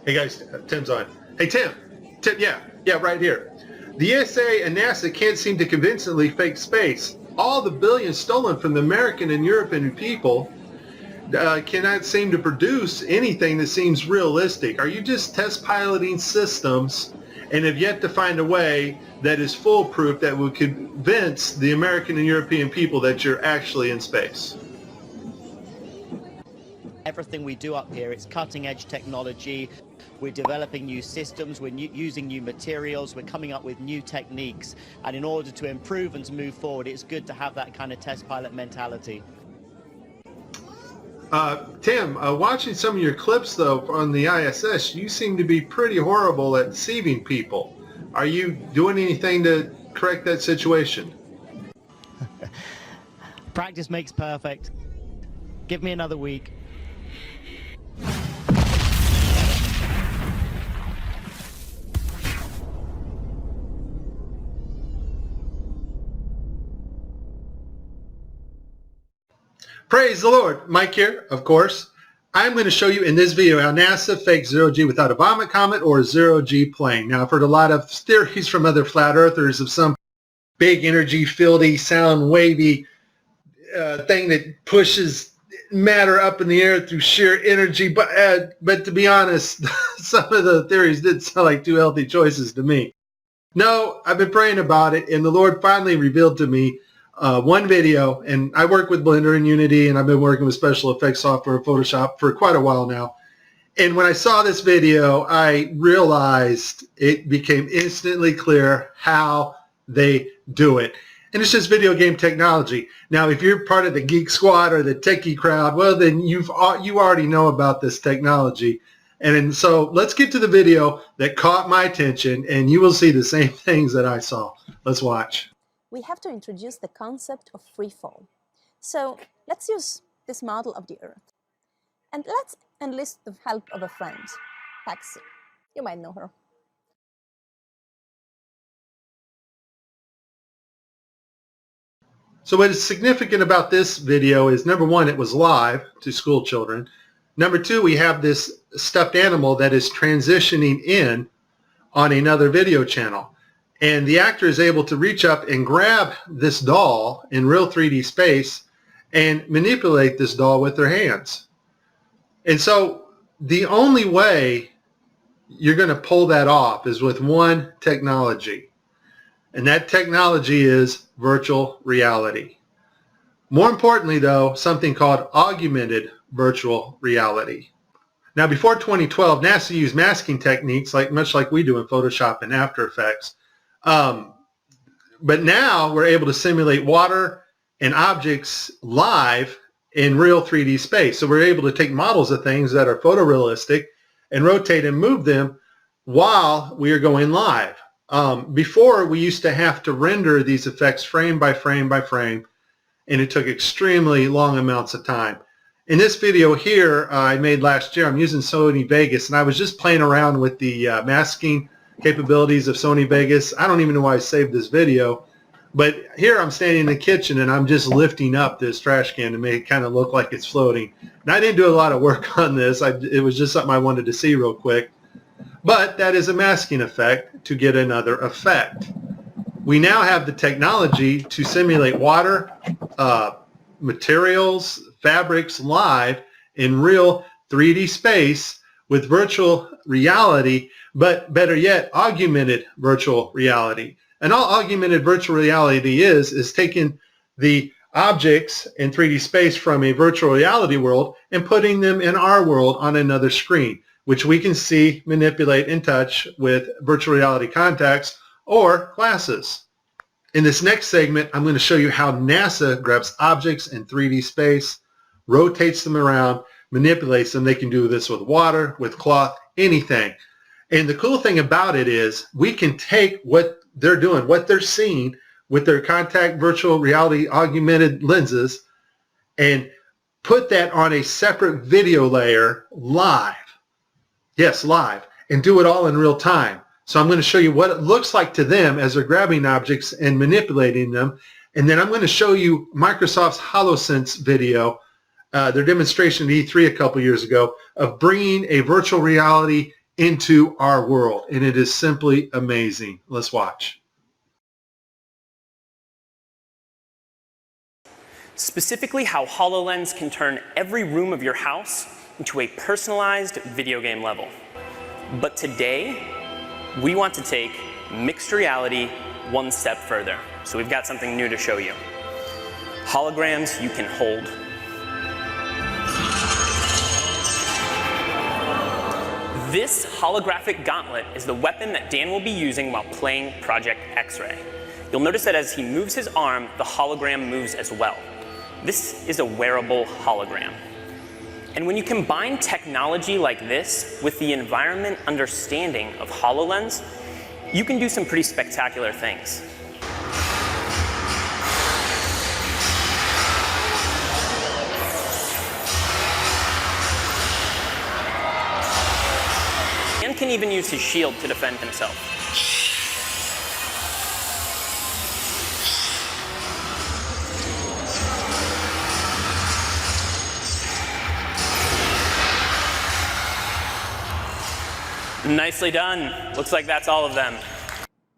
Hey guys, Tim's on. Hey Tim, yeah, right here. The ESA and NASA can't seem to convincingly fake space. All the billions stolen from the American and European people cannot seem to produce anything that seems realistic. Are you just test piloting systems and have yet to find a way that is foolproof that would convince the American and European people that you're actually in space? Everything we do up here, it's cutting edge technology. We're developing new systems, we're using new materials, we're coming up with new techniques. And in order to improve and to move forward, it's good to have that kind of test pilot mentality. Tim, watching some of your clips though on the ISS, you seem to be pretty horrible at deceiving people. Are you doing anything to correct that situation? Practice makes perfect. Give me another week. Praise the Lord. Mike here, of course. I'm going to show you in this video how NASA fakes zero-G without a vomit comet or a zero-G plane. Now, I've heard a lot of theories from other flat earthers of some big energy, fieldy, sound wavy thing that pushes matter up in the air through sheer energy. But to be honest, some of the theories did sound like two healthy choices to me. No, I've been praying about it, and the Lord finally revealed to me one video, and I work with Blender and Unity, and I've been working with special effects software and Photoshop for quite a while now. And when I saw this video, I realized it became instantly clear how they do it. And it's just video game technology. Now, if you're part of the geek squad or the techie crowd, well, then you already know about this technology. And so let's get to the video that caught my attention, and you will see the same things that I saw. Let's watch. We have to introduce the concept of free fall. So let's use this model of the Earth. And let's enlist the help of a friend, Paxi. You might know her. So what is significant about this video is, number one, it was live to school children. Number two, we have this stuffed animal that is transitioning in on another video channel. And the actor is able to reach up and grab this doll in real 3D space and manipulate this doll with their hands. And so the only way you're going to pull that off is with one technology. And that technology is virtual reality. More importantly, though, something called augmented virtual reality. Now, before 2012, NASA used masking techniques much like we do in Photoshop and After Effects. But now we're able to simulate water and objects live in real 3D space. So we're able to take models of things that are photorealistic and rotate and move them while we are going live. Before, we used to have to render these effects frame by frame by frame, and it took extremely long amounts of time. In this video here I made last year, I'm using Sony Vegas, and I was just playing around with the masking capabilities of Sony Vegas. I don't even know why I saved this video, but here I'm standing in the kitchen and I'm just lifting up this trash can to make it kind of look like it's floating. And I didn't do a lot of work on this. It was just something I wanted to see real quick. But that is a masking effect to get another effect. We now have the technology to simulate water, materials, fabrics live in real 3D space with virtual reality, but better yet, augmented virtual reality. And all augmented virtual reality is taking the objects in 3D space from a virtual reality world and putting them in our world on another screen, which we can see, manipulate, and touch with virtual reality contacts or glasses. In this next segment, I'm going to show you how NASA grabs objects in 3D space, rotates them around, manipulates them. They can do this with water, with cloth, anything. And the cool thing about it is we can take what they're doing, what they're seeing with their contact virtual reality augmented lenses, and put that on a separate video layer live. Yes, live. And do it all in real time. So I'm going to show you what it looks like to them as they're grabbing objects and manipulating them. And then I'm going to show you Microsoft's HoloSense video, their demonstration at E3 a couple years ago, of bringing a virtual reality into our world, and it is simply amazing. Let's watch. Specifically, how HoloLens can turn every room of your house into a personalized video game level. But today, we want to take mixed reality one step further. So we've got something new to show you. Holograms you can hold. This holographic gauntlet is the weapon that Dan will be using while playing Project X-Ray. You'll notice that as he moves his arm, the hologram moves as well. This is a wearable hologram. And when you combine technology like this with the environment understanding of HoloLens, you can do some pretty spectacular things. Dan can even use his shield to defend himself. Nicely done. Looks like that's all of them.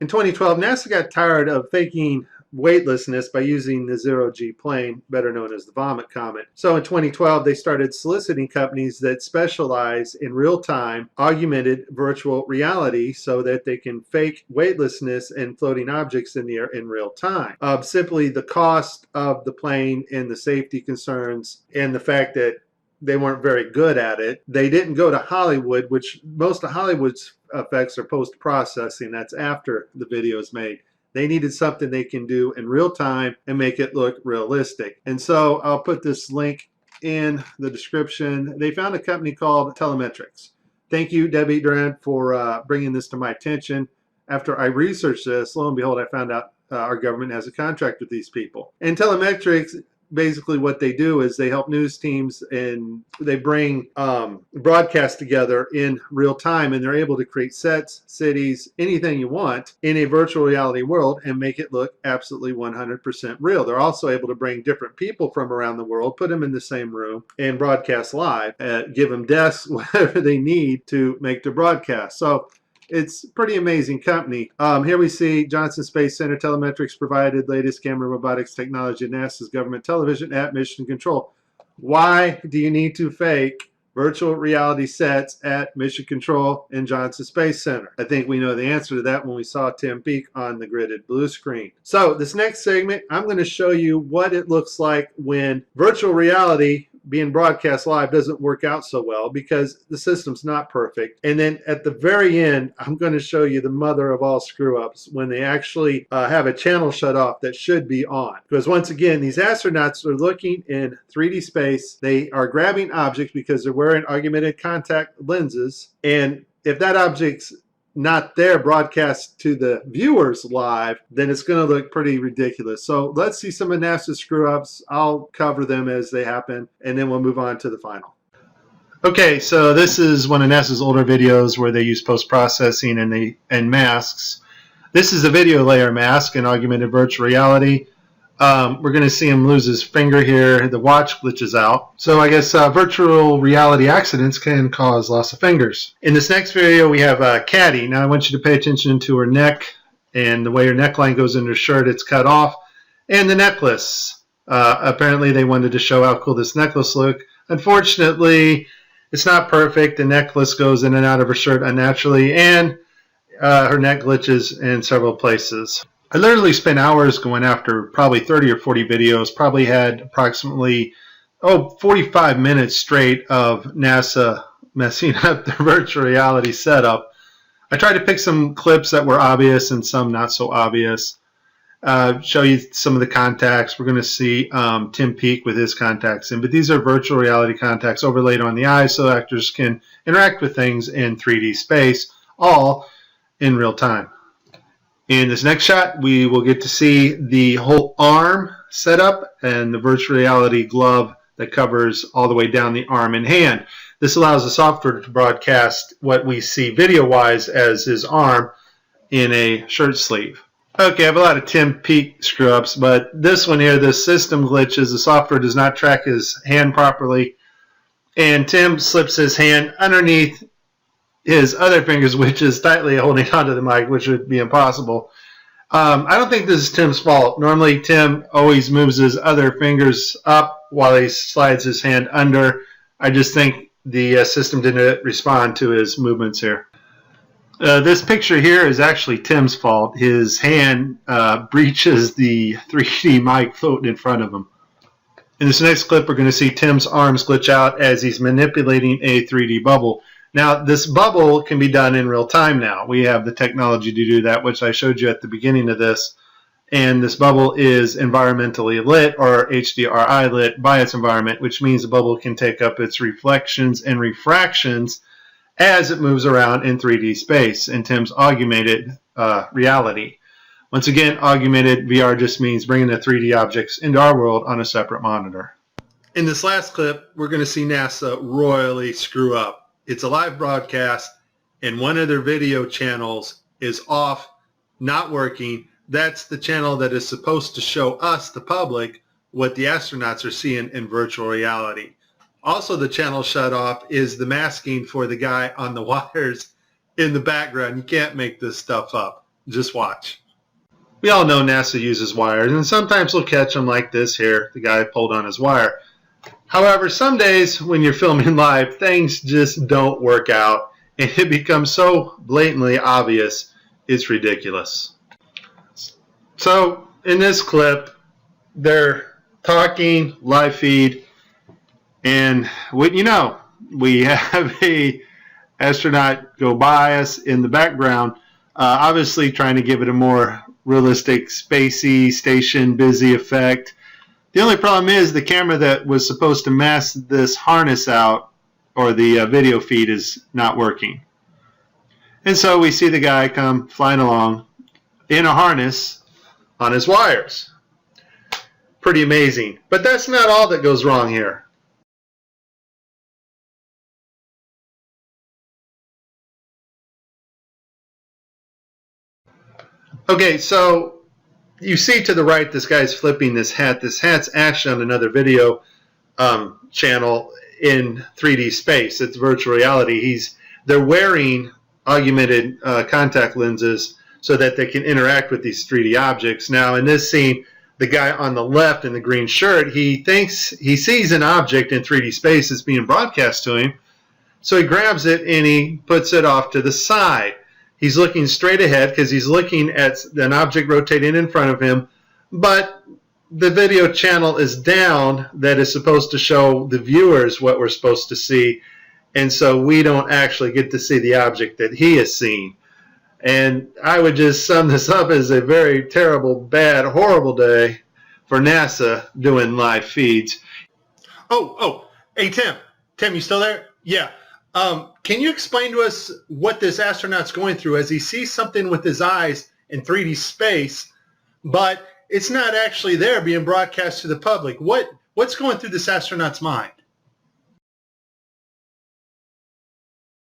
In 2012, NASA got tired of faking weightlessness by using the zero-G plane, better known as the Vomit Comet. So in 2012, they started soliciting companies that specialize in real-time augmented virtual reality so that they can fake weightlessness and floating objects in the air in real time. Simply the cost of the plane and the safety concerns and the fact that they weren't very good at it. They didn't go to Hollywood, which most of Hollywood's effects are post-processing. That's after the video is made. They needed something they can do in real time and make it look realistic. And so I'll put this link in the description. They found a company called Telemetrics. Thank you, Debbie Jeran, for bringing this to my attention. After I researched this, lo and behold, I found out our government has a contract with these people. And Telemetrics, basically what they do is they help news teams and they bring broadcasts together in real time, and they're able to create sets, cities, anything you want in a virtual reality world and make it look absolutely 100% real. They're also able to bring different people from around the world, put them in the same room and broadcast live, give them desks, whatever they need to make the broadcast. So it's a pretty amazing company. Here we see Johnson Space Center. Telemetrics provided latest camera robotics technology at NASA's government television at Mission Control. Why do you need to fake virtual reality sets at Mission Control and Johnson Space Center? I think we know the answer to that when we saw Tim Peake on the gridded blue screen. So this next segment, I'm going to show you what it looks like when virtual reality being broadcast live doesn't work out so well because the system's not perfect. And then at the very end, I'm going to show you the mother of all screw-ups when they actually have a channel shut off that should be on. Because once again, these astronauts are looking in 3D space. They are grabbing objects because they're wearing augmented contact lenses. And if that object's not there broadcast to the viewers live, then it's going to look pretty ridiculous. So let's see some of NASA's screw-ups. I'll cover them as they happen, and then we'll move on to the final. Okay, so this is one of NASA's older videos where they use post-processing and masks. This is a video layer mask in augmented virtual reality. We're going to see him lose his finger here. The watch glitches out. So I guess virtual reality accidents can cause loss of fingers. In this next video, we have Caddy. Now I want you to pay attention to her neck and the way her neckline goes into her shirt. It's cut off. And the necklace. Apparently they wanted to show how cool this necklace looked. Unfortunately, it's not perfect. The necklace goes in and out of her shirt unnaturally, and her neck glitches in several places. I literally spent hours going after probably 30 or 40 videos, probably had approximately 45 minutes straight of NASA messing up their virtual reality setup. I tried to pick some clips that were obvious and some not so obvious. Show you some of the contacts. We're going to see Tim Peake with his contacts in, but these are virtual reality contacts overlaid on the eyes so actors can interact with things in 3D space, all in real time. In this next shot, we will get to see the whole arm setup and the virtual reality glove that covers all the way down the arm and hand. This allows the software to broadcast what we see video-wise as his arm in a shirt sleeve. Okay, I have a lot of Tim Peake screw-ups, but this one here, the system glitches. The software does not track his hand properly, and Tim slips his hand underneath his other fingers, which is tightly holding onto the mic, which would be impossible. I don't think this is Tim's fault. Normally, Tim always moves his other fingers up while he slides his hand under. I just think the system didn't respond to his movements here. This picture here is actually Tim's fault. His hand breaches the 3D mic floating in front of him. In this next clip, we're going to see Tim's arms glitch out as he's manipulating a 3D bubble. Now, this bubble can be done in real time now. We have the technology to do that, which I showed you at the beginning of this. And this bubble is environmentally lit, or HDRI lit, by its environment, which means the bubble can take up its reflections and refractions as it moves around in 3D space in Tim's augmented reality. Once again, augmented VR just means bringing the 3D objects into our world on a separate monitor. In this last clip, we're going to see NASA royally screw up. It's a live broadcast, and one of their video channels is off, not working. That's the channel that is supposed to show us, the public, what the astronauts are seeing in virtual reality. Also, the channel shut off is the masking for the guy on the wires in the background. You can't make this stuff up. Just watch. We all know NASA uses wires, and sometimes we'll catch them like this here. The guy pulled on his wire. However, some days when you're filming live, things just don't work out, and it becomes so blatantly obvious, it's ridiculous. So, in this clip, they're talking, live feed, and we have a astronaut go by us in the background, obviously trying to give it a more realistic, spacey, station, busy effect. The only problem is the camera that was supposed to mask this harness out, or the video feed, is not working. And so we see the guy come flying along in a harness on his wires. Pretty amazing. But that's not all that goes wrong here. Okay, so you see to the right, this guy's flipping this hat. This hat's actually on another video channel in 3D space. It's virtual reality. They're wearing augmented contact lenses so that they can interact with these 3D objects. Now, in this scene, the guy on the left in the green shirt, he thinks he sees an object in 3D space that's being broadcast to him. So he grabs it and he puts it off to the side. He's looking straight ahead because he's looking at an object rotating in front of him, but the video channel is down that is supposed to show the viewers what we're supposed to see, and so we don't actually get to see the object that he is seeing. And I would just sum this up as a very terrible, bad, horrible day for NASA doing live feeds. Hey, Tim, you still there? Yeah. Can you explain to us what this astronaut's going through as he sees something with his eyes in 3D space, but it's not actually there being broadcast to the public? What's going through this astronaut's mind?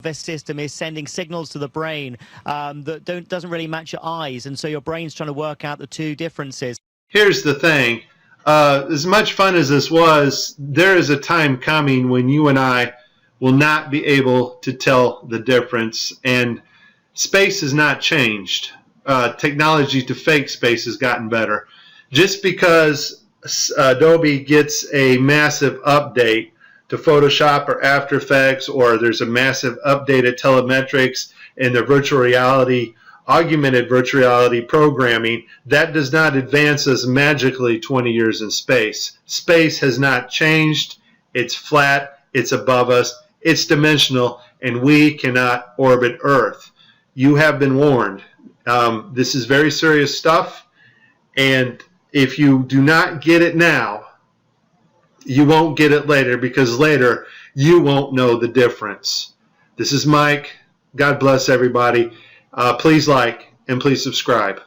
This system is sending signals to the brain that doesn't really match your eyes, and so your brain's trying to work out the two differences. Here's the thing. As much fun as this was, there is a time coming when you and I will not be able to tell the difference, and space has not changed. Technology to fake space has gotten better. Just because Adobe gets a massive update to Photoshop or After Effects, or there's a massive update at telemetrics and the virtual reality, augmented virtual reality programming, that does not advance us magically 20 years in space. Space has not changed. It's flat. It's above us. It's dimensional, and we cannot orbit Earth. You have been warned. This is very serious stuff, and if you do not get it now, you won't get it later, because later you won't know the difference. This is Mike. God bless everybody. Please like and please subscribe.